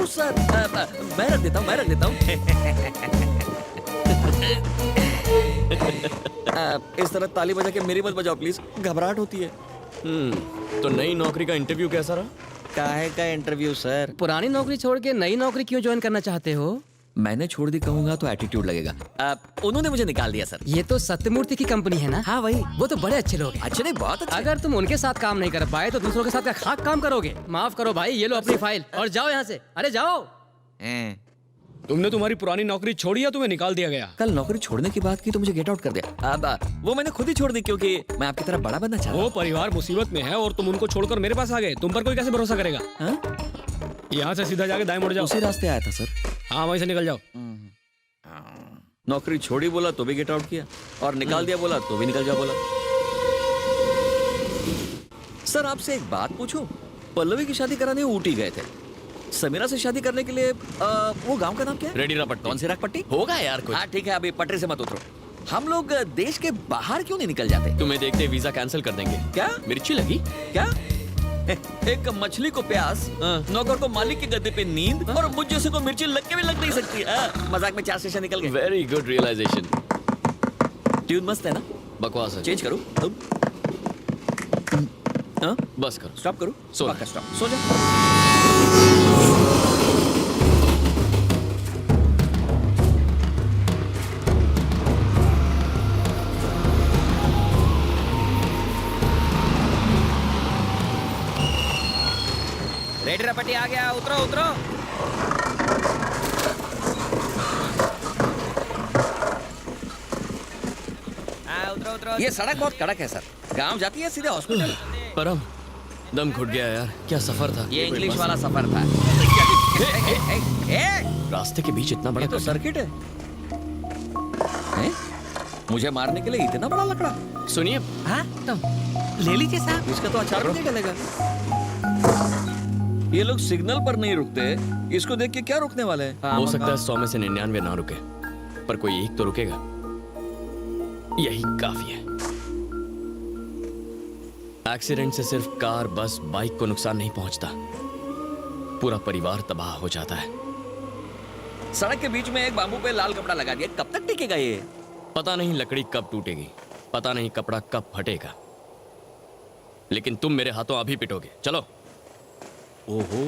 No sir, मैं रख देता हूँ। इस तरह ताली बजा के मेरी मत बजाओ प्लीज, घबराहट होती है। तो नई नौकरी का इंटरव्यू कैसा रहा? काहे का इंटरव्यू सर? पुरानी नौकरी छोड़ के नई नौकरी क्यों ज्वाइन करना चाहते हो? मैंने छोड़ दी कहूंगा तो एटीट्यूड लगेगा। उन्होंने मुझे निकाल दिया सर। ये तो सत्यमूर्ति की कंपनी है ना? हाँ वही। वो तो बड़े अच्छे लोग हैं। अच्छे नहीं, बहुत अच्छे। अगर तुम उनके साथ काम नहीं कर पाए तो दूसरों के साथ क्या खाक काम करोगे? माफ करो भाई, ये लो अपनी फाइल और जाओ यहाँ से। अरे जाओ। तुमने तुम्हारी पुरानी नौकरी छोड़ी या तुम्हें निकाल दिया गया? कल नौकरी छोड़ने की बात की तो मुझे गेट आउट कर दिया। अब वो मैंने खुद ही छोड़ दी क्योंकि मैं आपकी तरह बड़ा बनना चाहता वो हूँ। परिवार मुसीबत में है और तुम उनको छोड़कर मेरे पास आ गए। तुम पर कोई कैसे भरोसा करेगा? हाँ? यहाँ से सीधा जाके दाएं मुड़ जाओ। उसी रास्ते आया था सर। हाँ, वहीं से निकल जाओ। नौकरी छोड़ी बोला तो भी गेट आउट किया, और निकाल दिया बोला तो भी निकल जाओ बोला। सर आपसे एक बात पूछूं? पल्लवी की शादी कराने ऊटी गए थे, समीरा से शादी करने के लिए वो गांव का नाम क्या है? रेडी रपट्टी। कौन सी रखपट्टी? होगा यार कुछ। हाँ ठीक है, अभी पटरी से मत उतरो। हम लोग देश के बाहर क्यों नहीं निकल जाते? तुम्हें देखते वीजा कैंसिल कर देंगे। क्या मिर्ची लगी? क्या? एक मछली को प्यास, नौकर को मालिक की गद्दे पे नींद, और मुझ जैसे को मिर्ची लग के भी लग नहीं सकती। मजाक में 4 स्टेशन निकल गए। Very good realisation. ट्यून मस्त है ना? बकवास है। चेंज करूं? बस करो। स्टॉप करूं? सो पक्का स्टॉप। सो जा। रेडी रपटी आ गया, उतरो उतरो। उतरो उतरो। ये सड़क बहुत कड़क है सर, गांव जाती है सीधे हॉस्पिटल। परम दम घुट गया यार, क्या सफर था। ये इंग्लिश वाला सफर था। रास्ते के बीच इतना बड़ा ये तो गड्ढा। सर्किट है। मुझे मारने के लिए इतना बड़ा लकड़ा? सुनिए। हाँ तो ले लीजिए साहब। इसका तो अचार भी नहीं डलेगा। ये लोग सिग्नल पर नहीं रुकते, इसको देख के क्या रुकने वाले हैं? हो सकता है 100 में से 99 ना रुके, पर कोई एक तो रुकेगा। यही काफी है। एक्सीडेंट से सिर्फ कार, बस, बाइक को नुकसान नहीं पहुंचता, पूरा परिवार तबाह हो जाता है। सड़क के बीच में एक बाम्बू पे लाल कपड़ा लगा दिया, कब तक टिकेगा ये? पता नहीं लकड़ी कब टूटेगी, पता नहीं कपड़ा कब फटेगा, लेकिन तुम मेरे हाथों अभी पिटोगे। चलो। ओहो।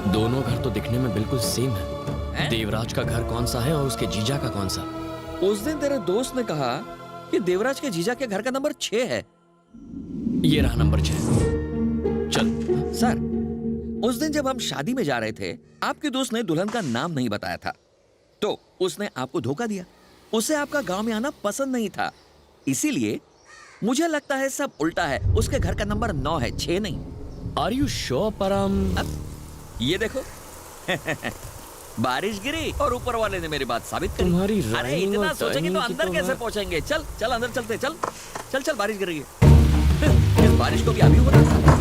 दोनों घर तो दिखने में बिल्कुल सेम है। देवराज का घर कौन सा है और उसके जीजा का कौन सा? उस दिन तेरे दोस्त ने कहा कि देवराज के जीजा के घर का नंबर 6 है। ये रहा नंबर 6। चल। सर, उस दिन जब हम शादी में जा रहे थे, आपके दोस्त ने दुल्हन का नाम नहीं बताया था, तो उसने आपको धोखा दिया। उसे आपका गांव में आना पसंद नहीं था, इसीलिए मुझे लगता है सब उल्टा है। उसके घर का नंबर 9 है, 6 नहीं। आर यू श्योर परम? ये देखो। बारिश गिरी और ऊपर वाले ने मेरी बात साबित करी। तुम्हारी अरे rhyming इतना और सोचेंगे तो timing की अंदर तो कैसे मैं- पहुंचेंगे? चल चल अंदर चलते, चल चल चल। बारिश गिर रही है। इस बारिश को भी अभी हो रहा था।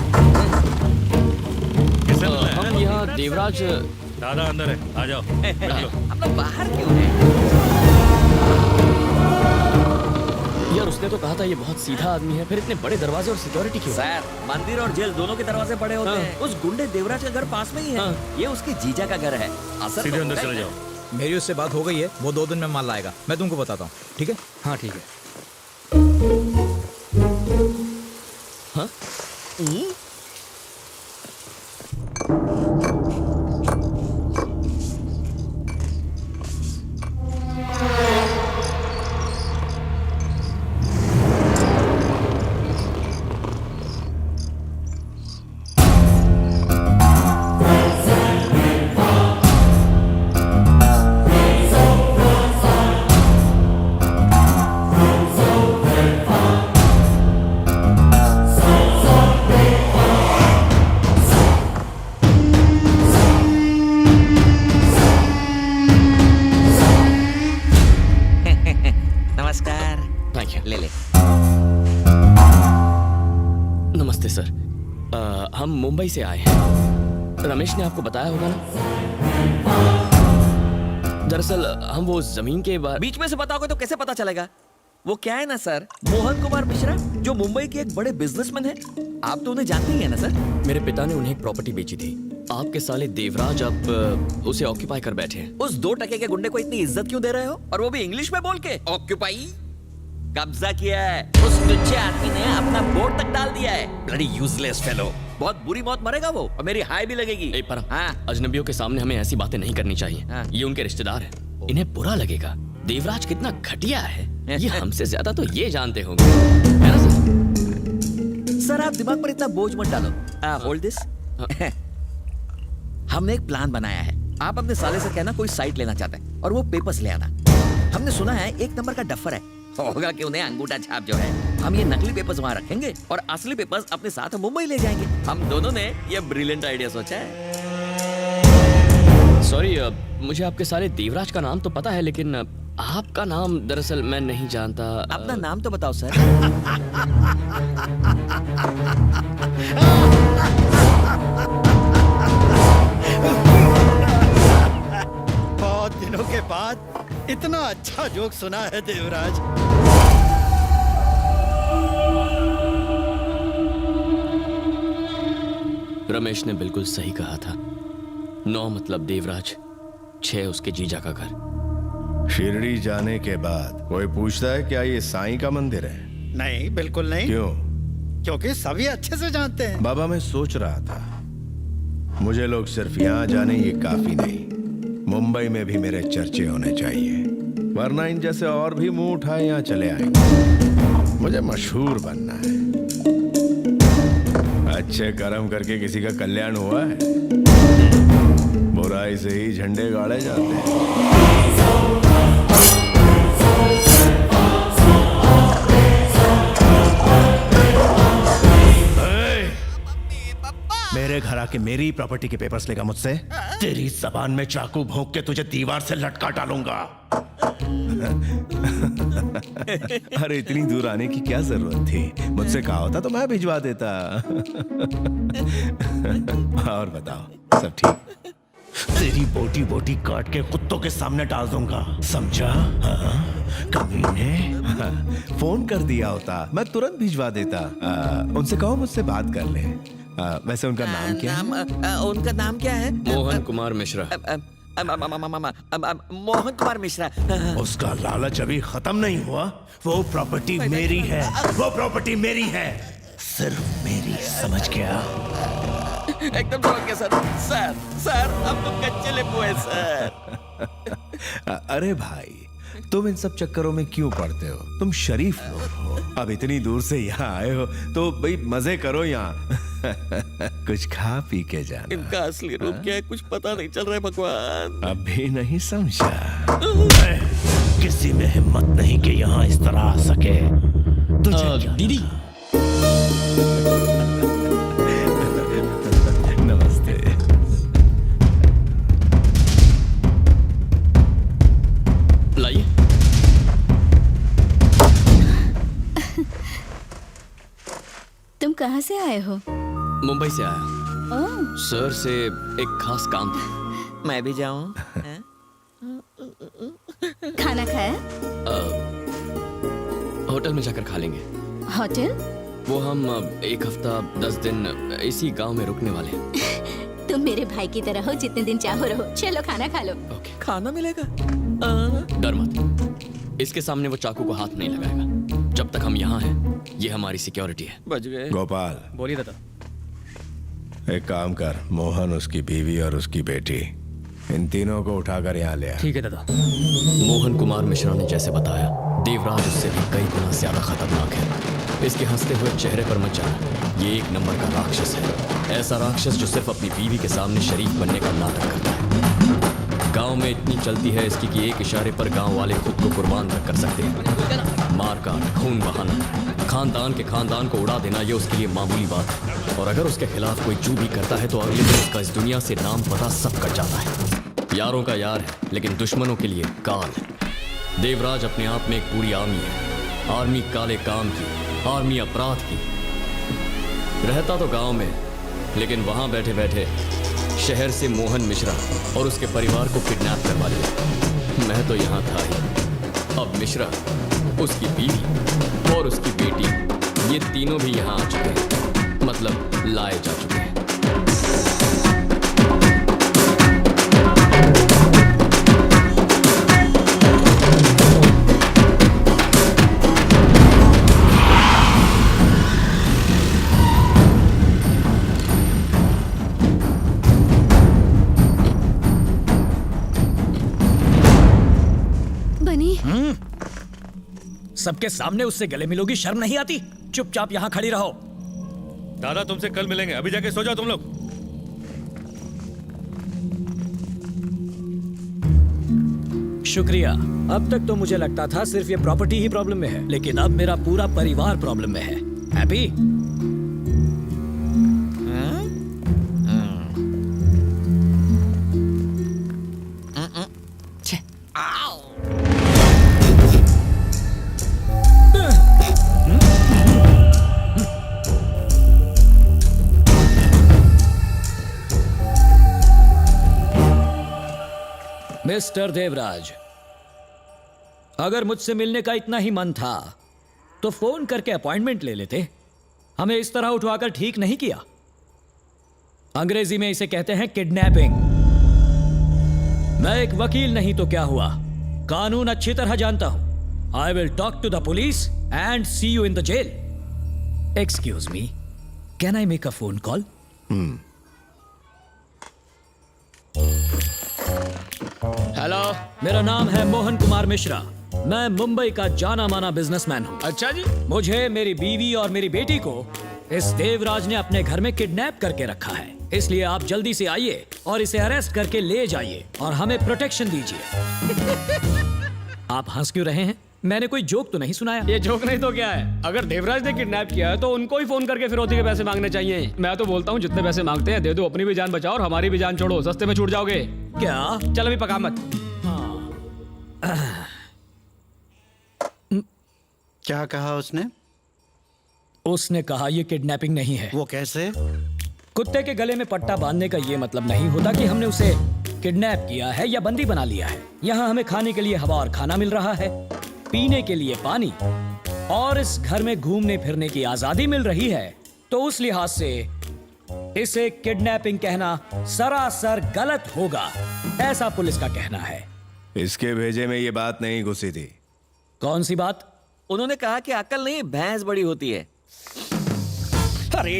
हम यहाँ देवराज। दादा अंदर है, आ जाओ। हम लोग बाहर क्यों हैं? यार उसने तो कहा था ये बहुत सीधा आदमी है, फिर इतने बड़े दरवाजे और सिक्योरिटी क्यों? सर, मंदिर और जेल दोनों के दरवाजे बड़े होते हैं। उस गुंडे देवराज का घर पास में ही है। ये उसके जीजा का घर है। असर सीधे तो अंदर होगा चले ही जाओ। ना। मेरी उससे बात हो गई है, वो 2 दिन में माल लाएगा। मैं तुमको बताता हूँ, ठीक है? हाँ ठीक है। हाँ? नमस्कार। Thank you. ले ले। नमस्ते सर। हम मुंबई से आए हैं। रमेश ने आपको बताया होगा ना? दरअसल हम वो जमीन के बारे बीच में से बताओगे तो कैसे पता चलेगा? वो क्या है ना सर, मोहन कुमार मिश्रा जो मुंबई के एक बड़े बिजनेसमैन हैं। आप तो उन्हें जानते ही हैं ना सर? मेरे पिता ने उन्हें एक प्रॉपर्टी बेची थी। आपके साले देवराज अब उसे ऑक्यूपाई कर बैठे हैं। उस 2 टके के गुंडे को इतनी इज्जत क्यों दे रहे हो? और वो भी इंग्लिश में बोल के। ऑक्यूपाई कब्जा किया है। उस तुच्छे आदमी ने अपना बोर्ड तक डाल दिया है। Bloody useless fellow. बहुत बुरी मौत मरेगा वो, और मेरी हाय भी लगेगी। ए परम, हाँ। अजनबियों के सामने हमें ऐसी बातें नहीं करनी चाहिए। हाँ। ये उनके रिश्तेदार हैं, इन्हें बुरा लगेगा। देवराज कितना घटिया है ये हमसे ज्यादा तो ये जानते होंगे, है ना सर? सर आप दिमाग पर इतना बोझ मत डालो। Hold this. हमने एक प्लान बनाया है। आप अपने साले से कहना कोई साइट लेना चाहते हैं और वो पेपर्स ले आना। हमने सुना है 1 नंबर का डफर है। होगा कि उन्हें अंगूठा छाप जो है, हम ये नकली पेपर्स वहां रखेंगे और असली पेपर्स अपने साथ मुंबई ले जाएंगे। हम दोनों ने ये ब्रिलियंट आइडिया सोचा है। सॉरी, मुझे आपके साले देवराज का नाम तो पता है, लेकिन आपका नाम दरअसल मैं नहीं जानता। अपना नाम तो बताओ सर। बहुत दिनों के बाद इतना अच्छा जोक सुना है देवराज। रमेश ने बिल्कुल सही कहा था। 9 मतलब देवराज, 6 उसके जीजा का घर। शिरडी जाने के बाद कोई पूछता है क्या ये साईं का मंदिर है? नहीं, बिल्कुल नहीं। क्यों? क्योंकि सभी अच्छे से जानते हैं। बाबा मैं सोच रहा था, मुझे लोग सिर्फ यहाँ जाने ये काफी नहीं, मुंबई में भी मेरे चर्चे होने चाहिए, वरना इन जैसे और भी मुंह उठाए यहाँ चले आएंगे। मुझे मशहूर बनना है। अच्छे कर्म करके किसी का कल्याण हुआ है? बुराई से ही झंडे गाड़े जाते हैं। मेरे घर आके मेरी प्रॉपर्टी के पेपर्स लेगा मुझसे, तेरी जबान में चाकू भोंक के तुझे दीवार से लटका डालूंगा। अरे इतनी दूर आने की क्या जरूरत थी? मुझसे कहा होता तो मैं भिजवा देता। और बताओ, सब ठीक? तेरी बोटी बोटी काट के कुत्तों के सामने डाल दूंगा, समझा? हाँ? कमीने, हाँ, फोन कर दिया होता मैं तुरंत भिजवा देता। उनसे कहो मुझसे बात कर ले। वैसे उनका नाम क्या है? उनका नाम क्या है? मोहन कुमार मिश्रा। मोहन कुमार मिश्रा। उसका लालच अभी खत्म नहीं हुआ। वो प्रॉपर्टी मेरी है, वो प्रॉपर्टी मेरी है, सिर्फ मेरी, समझ गया? एकदम समझ गया सर। सर सर अब तो कच्चे नींबू है सर। अरे भाई, तुम इन सब चक्करों में क्यों पड़ते हो? तुम शरीफ लोग हो, अब इतनी दूर से यहाँ आए हो तो भाई मजे करो यहाँ। कुछ खा पी के जाना। इनका असली रूप क्या है कुछ पता नहीं चल रहा है भगवान। अभी नहीं समझा? किसी में हिम्मत नहीं कि यहाँ इस तरह आ सके। दीदी, नमस्ते। लाइए। तुम कहाँ से आए हो? मुंबई से आया। ओह, सर से एक खास काम था। मैं भी जाऊं? खाना खाया? होटल में जाकर खा लेंगे। होटल? वो हम 1 हफ्ता 10 दिन इसी गांव में रुकने वाले हैं। तुम मेरे भाई की तरह हो, जितने दिन चाहो रहो। चलो खाना खा लो। ओके। खाना मिलेगा? डर मत, इसके सामने वो चाकू को हाथ नहीं लगाएगा। जब तक हम यहाँ हैं, ये हमारी सिक्योरिटी है। बच गए। गोपाल, बोलिए दादा। एक काम कर, मोहन, उसकी बीवी और उसकी बेटी, इन तीनों को उठाकर यहाँ ले आ। ठीक है दादा। मोहन कुमार मिश्रा ने जैसे बताया, देवराज उससे भी कई गुना ज्यादा खतरनाक है। इसके हंसते हुए चेहरे पर मत जाना, ये 1 नंबर का राक्षस है। ऐसा राक्षस जो सिर्फ अपनी बीवी के सामने शरीफ बनने का नाटक करता है। गांव में इतनी चलती है इसकी कि एक इशारे पर गांव वाले खुद को कुर्बान तक कर सकते हैं। मारकाट, खून बहाना, खानदान के खानदान को उड़ा देना, ये उसके लिए मामूली बात है। और अगर उसके खिलाफ कोई चू भी करता है तो अगले दिन उसका इस दुनिया से नाम पता सब कट जाता है। यारों का यार है, लेकिन दुश्मनों के लिए काल है। देवराज अपने आप में एक पूरी आर्मी है। आर्मी काले काम की, आर्मी अपराध की। रहता तो गांव में, लेकिन वहां बैठे बैठे शहर से मोहन मिश्रा और उसके परिवार को किडनैप करवा लिया। मैं तो यहाँ था ही। अब मिश्रा, उसकी बीवी और उसकी बेटी, ये तीनों भी यहाँ आ चुके हैं, मतलब लाए जा चुके हैं। बनी, सबके सामने उससे गले मिलोगी, शर्म नहीं आती? चुपचाप यहाँ खड़ी रहो। दादा तुमसे कल मिलेंगे, अभी जाके सो जाओ तुम लोग। शुक्रिया। अब तक तो मुझे लगता था सिर्फ ये प्रॉपर्टी ही प्रॉब्लम में है, लेकिन अब मेरा पूरा परिवार प्रॉब्लम में है। हैप्पी? मिस्टर देवराज, अगर मुझसे मिलने का इतना ही मन था तो फोन करके अपॉइंटमेंट ले लेते। हमें इस तरह उठवाकर ठीक नहीं किया। अंग्रेजी में इसे कहते हैं किडनैपिंग। मैं एक वकील नहीं तो क्या हुआ, कानून अच्छी तरह जानता हूं। I will talk to the police and see you in the jail. Excuse me, can I make a phone call? Hello. मेरा नाम है मोहन कुमार मिश्रा। मैं मुंबई का जाना माना बिजनेसमैन हूँ। अच्छा जी। मुझे, मेरी बीवी और मेरी बेटी को इस देवराज ने अपने घर में किडनैप करके रखा है। इसलिए आप जल्दी से आइए और इसे अरेस्ट करके ले जाइए और हमें प्रोटेक्शन दीजिए। आप हंस क्यों रहे हैं? मैंने कोई जोक तो नहीं सुनाया? ये जोक नहीं तो क्या है? अगर देवराज ने किडनैप किया है तो उनको ही फोन करके फिरौती के पैसे मांगने चाहिए। मैं तो बोलता हूँ जितने पैसे मांगते हैं दे दो, अपनी भी जान बचाओ और हमारी भी जान छोड़ो, सस्ते में छूट जाओगे। क्या? चल अभी पका मत। क्या कहा उसने? उसने कहा ये किडनैपिंग नहीं है। वो कैसे? कुत्ते के गले में पट्टा बांधने का ये मतलब नहीं होता कि हमने उसे किडनैप किया है या बंदी बना लिया है। यहाँ हमें खाने के लिए हवा और खाना मिल रहा है, पीने के लिए पानी, और इस घर में घूमने फिरने की आजादी मिल रही है। तो उस लिहाज से इसे किडनैपिंग कहना सरासर गलत होगा, ऐसा पुलिस का कहना है। इसके भेजे में ये बात नहीं घुसी थी। कौन सी बात? उन्होंने कहा कि अकल नहीं, भैंस बड़ी होती है। अरे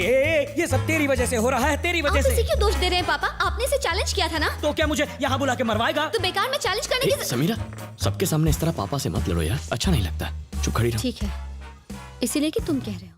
ये सब तेरी वजह से हो रहा है, तेरी वजह आप से। इसे क्यों दोष दे रहे हैं पापा? आपने इसे चैलेंज किया था ना? तो क्या मुझे यहाँ बुला के मरवाएगा? तो बेकार में चैलेंज करने की। समीरा, सबके सामने इस तरह पापा से मत लड़ो यार, अच्छा नहीं लगता। चुप खड़ी रहो। ठीक है, इसीलिए कि तुम कह रहे हो।